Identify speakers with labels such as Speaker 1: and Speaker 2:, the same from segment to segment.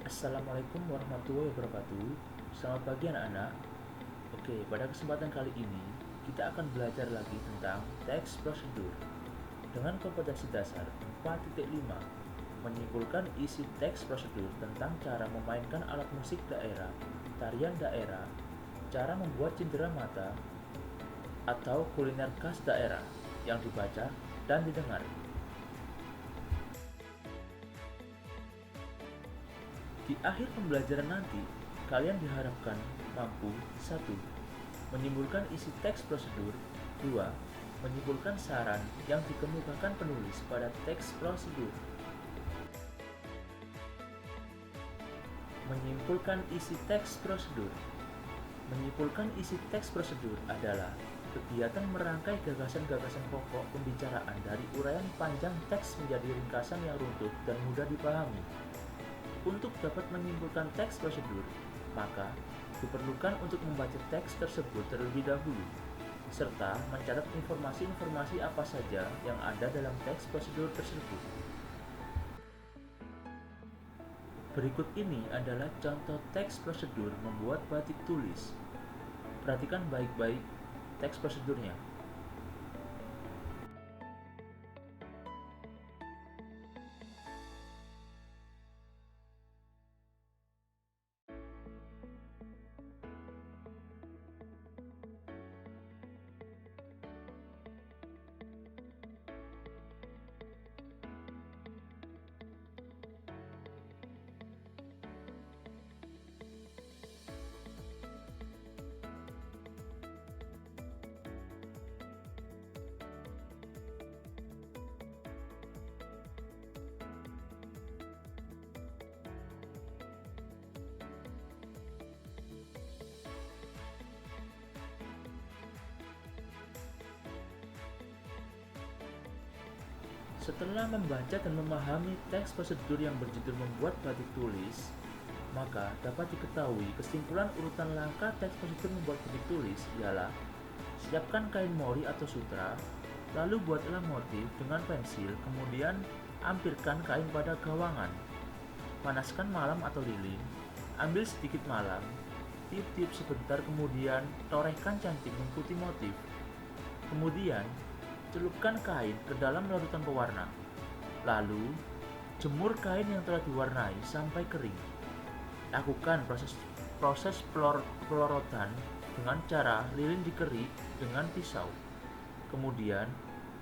Speaker 1: Assalamualaikum warahmatullahi wabarakatuh. Selamat pagi anak-anak. Oke, pada kesempatan kali ini kita akan belajar lagi tentang teks prosedur dengan kompetensi dasar 4.5, menyimpulkan isi teks prosedur tentang cara memainkan alat musik daerah, tarian daerah, cara membuat cindera mata, atau kuliner khas daerah yang dibaca dan didengar. Di akhir pembelajaran nanti, kalian diharapkan mampu 1. Menyimpulkan isi teks prosedur. 2. Menyimpulkan saran yang dikemukakan penulis pada teks prosedur. Menyimpulkan isi teks prosedur. Menyimpulkan isi teks prosedur adalah kegiatan merangkai gagasan-gagasan pokok pembicaraan dari uraian panjang teks menjadi ringkasan yang runtut dan mudah dipahami. Untuk dapat menyimpulkan teks prosedur, maka diperlukan untuk membaca teks tersebut terlebih dahulu, serta mencatat informasi-informasi apa saja yang ada dalam teks prosedur tersebut. Berikut ini adalah contoh teks prosedur membuat batik tulis. Perhatikan baik-baik teks prosedurnya. Setelah membaca dan memahami teks prosedur yang berjudul membuat batik tulis, maka dapat diketahui kesimpulan urutan langkah teks prosedur membuat batik tulis ialah: siapkan kain mori atau sutra, lalu buatlah motif dengan pensil, kemudian ampirkan kain pada gawangan. Panaskan malam atau lilin, ambil sedikit malam, tiup-tiup sebentar, kemudian torehkan cantik mengikuti motif. Kemudian celupkan kain ke dalam larutan pewarna. Lalu, jemur kain yang telah diwarnai sampai kering. Lakukan proses pelorotan dengan cara lilin dikerik dengan pisau. Kemudian,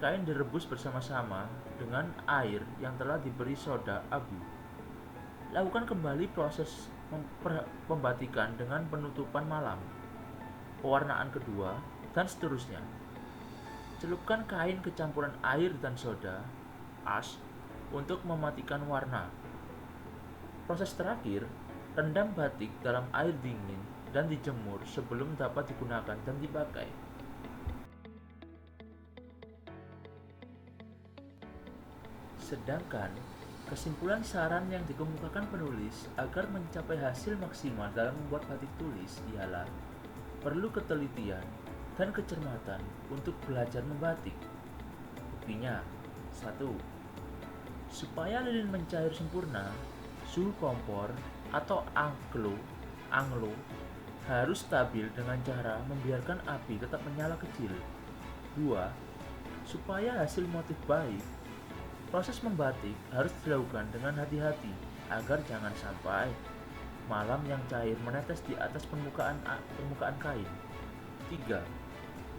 Speaker 1: kain direbus bersama-sama dengan air yang telah diberi soda abu. Lakukan kembali proses pembatikan dengan penutupan malam, pewarnaan kedua, dan seterusnya. Celupkan kain ke campuran air dan soda as untuk mematikan warna. Proses terakhir, rendam batik dalam air dingin dan dijemur sebelum dapat digunakan dan dipakai. Sedangkan kesimpulan saran yang dikemukakan penulis agar mencapai hasil maksimal dalam membuat batik tulis ialah perlu ketelitian dan kecermatan untuk belajar membatik. Buktinya, 1. Supaya lilin mencair sempurna, suhu kompor atau anglo harus stabil dengan cara membiarkan api tetap menyala kecil. 2. Supaya hasil motif baik, proses membatik harus dilakukan dengan hati-hati agar jangan sampai malam yang cair menetes di atas permukaan kain. 3.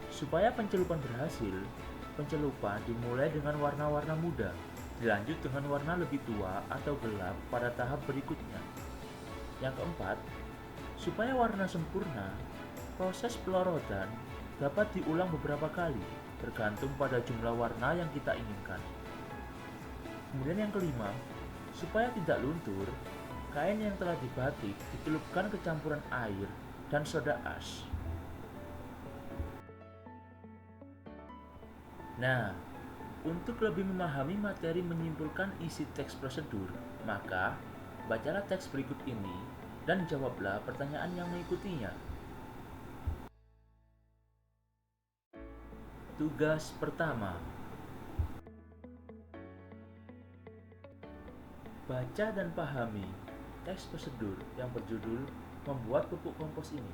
Speaker 1: Supaya pencelupan berhasil, pencelupan dimulai dengan warna-warna muda, dilanjut dengan warna lebih tua atau gelap pada tahap berikutnya. Yang keempat, supaya warna sempurna, proses pelorotan dapat diulang beberapa kali, tergantung pada jumlah warna yang kita inginkan. Kemudian yang kelima, supaya tidak luntur, kain yang telah dibatik dicelupkan ke campuran air dan soda as. Nah, untuk lebih memahami materi menyimpulkan isi teks prosedur, maka bacalah teks berikut ini dan jawablah pertanyaan yang mengikutinya. Tugas pertama: baca dan pahami teks prosedur yang berjudul membuat pupuk kompos ini.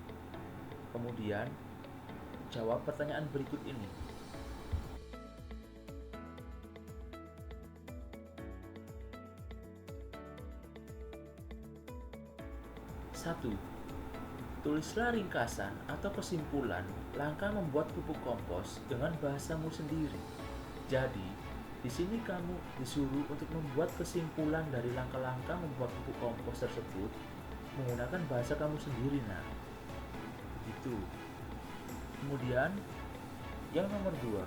Speaker 1: Kemudian, jawab pertanyaan berikut ini. 1. Tulislah ringkasan atau kesimpulan langkah membuat pupuk kompos dengan bahasamu sendiri. Jadi, di sini kamu disuruh untuk membuat kesimpulan dari langkah-langkah membuat pupuk kompos tersebut menggunakan bahasa kamu sendiri. Nah, begitu. Kemudian, yang nomor 2,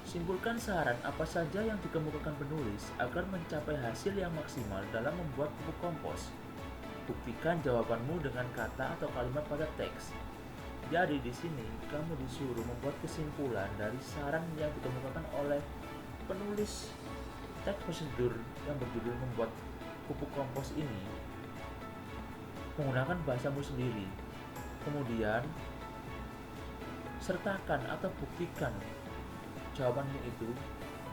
Speaker 1: simpulkan saran apa saja yang dikemukakan penulis agar mencapai hasil yang maksimal dalam membuat pupuk kompos. Buktikan jawabanmu dengan kata atau kalimat pada teks. Jadi di sini kamu disuruh membuat kesimpulan dari saran yang dikemukakan oleh penulis teks prosedur yang berjudul membuat pupuk kompos ini menggunakan bahasamu sendiri. Kemudian sertakan atau buktikan jawabanmu itu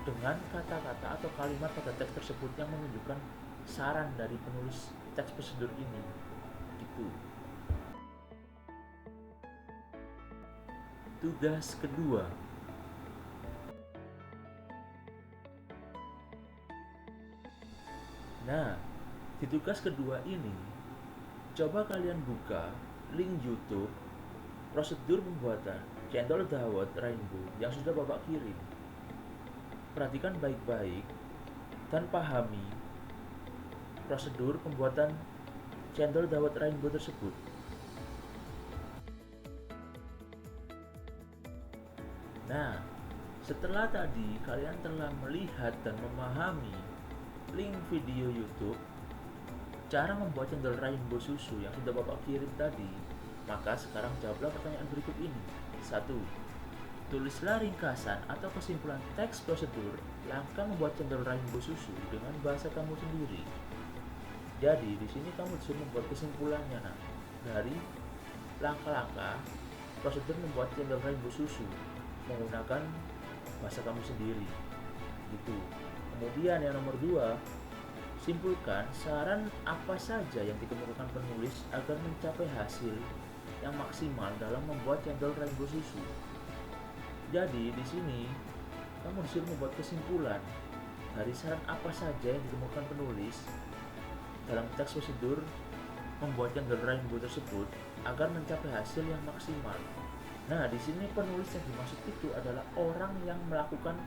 Speaker 1: dengan kata-kata atau kalimat pada teks tersebut yang menunjukkan saran dari penulis teks prosedur ini. Gitu. Tugas kedua. Nah, di tugas kedua ini, coba kalian buka link YouTube prosedur pembuatan cendol dawet rainbow yang sudah Bapak kirim. Perhatikan baik-baik dan pahami prosedur pembuatan cendol dawet rainbow tersebut. Nah, setelah tadi kalian telah melihat dan memahami link video YouTube cara membuat cendol rainbow susu yang sudah Bapak kirim tadi, maka sekarang jawablah pertanyaan berikut ini. 1. Tulislah ringkasan atau kesimpulan teks prosedur langkah membuat cendol rainbow susu dengan bahasa kamu sendiri. Jadi di sini kamu disuruh membuat kesimpulannya dari langkah-langkah prosedur membuat cendol rainbow susu menggunakan bahasa kamu sendiri. Gitu. Kemudian yang nomor 2, simpulkan saran apa saja yang dikemukakan penulis agar mencapai hasil yang maksimal dalam membuat cendol rainbow susu. Jadi di sini kamu disuruh membuat kesimpulan dari saran apa saja yang dikemukakan penulis dalam teks prosedur membuat cendol rainbow tersebut agar mencapai hasil yang maksimal. Nah, di sini penulis yang dimaksud itu adalah orang yang melakukan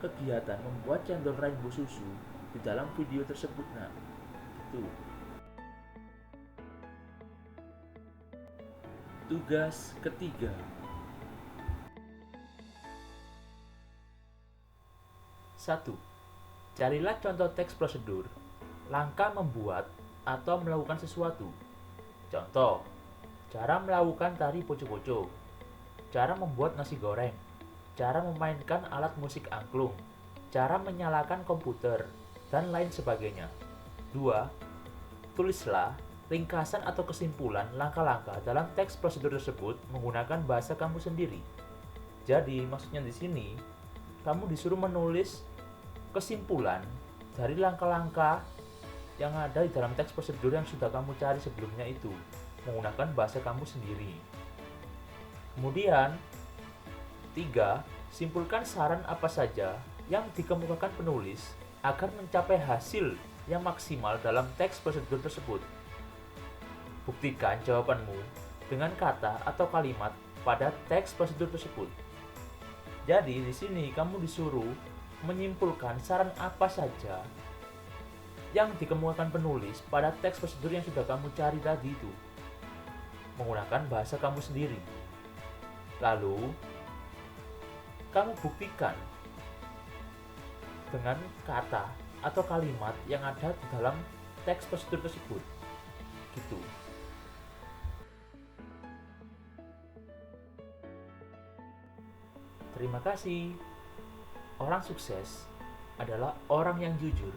Speaker 1: kegiatan membuat cendol rainbow susu di dalam video tersebut. Nah, itu. Tugas ketiga. 1. Carilah contoh teks prosedur langkah membuat atau melakukan sesuatu. Contoh, cara melakukan tari poco-poco, cara membuat nasi goreng, cara memainkan alat musik angklung, cara menyalakan komputer, dan lain sebagainya. 2. Tulislah ringkasan atau kesimpulan langkah-langkah dalam teks prosedur tersebut menggunakan bahasa kamu sendiri. Jadi, maksudnya di sini, kamu disuruh menulis kesimpulan dari langkah-langkah yang ada di dalam teks prosedur yang sudah kamu cari sebelumnya itu menggunakan bahasa kamu sendiri. Kemudian 3. Simpulkan saran apa saja yang dikemukakan penulis agar mencapai hasil yang maksimal dalam teks prosedur tersebut. Buktikan jawabanmu dengan kata atau kalimat pada teks prosedur tersebut. Jadi di sini kamu disuruh menyimpulkan saran apa saja yang dikemukakan penulis pada teks prosedur yang sudah kamu cari tadi itu menggunakan bahasa kamu sendiri. Lalu kamu buktikan dengan kata atau kalimat yang ada di dalam teks prosedur tersebut. Gitu. Terima kasih. Orang sukses adalah orang yang jujur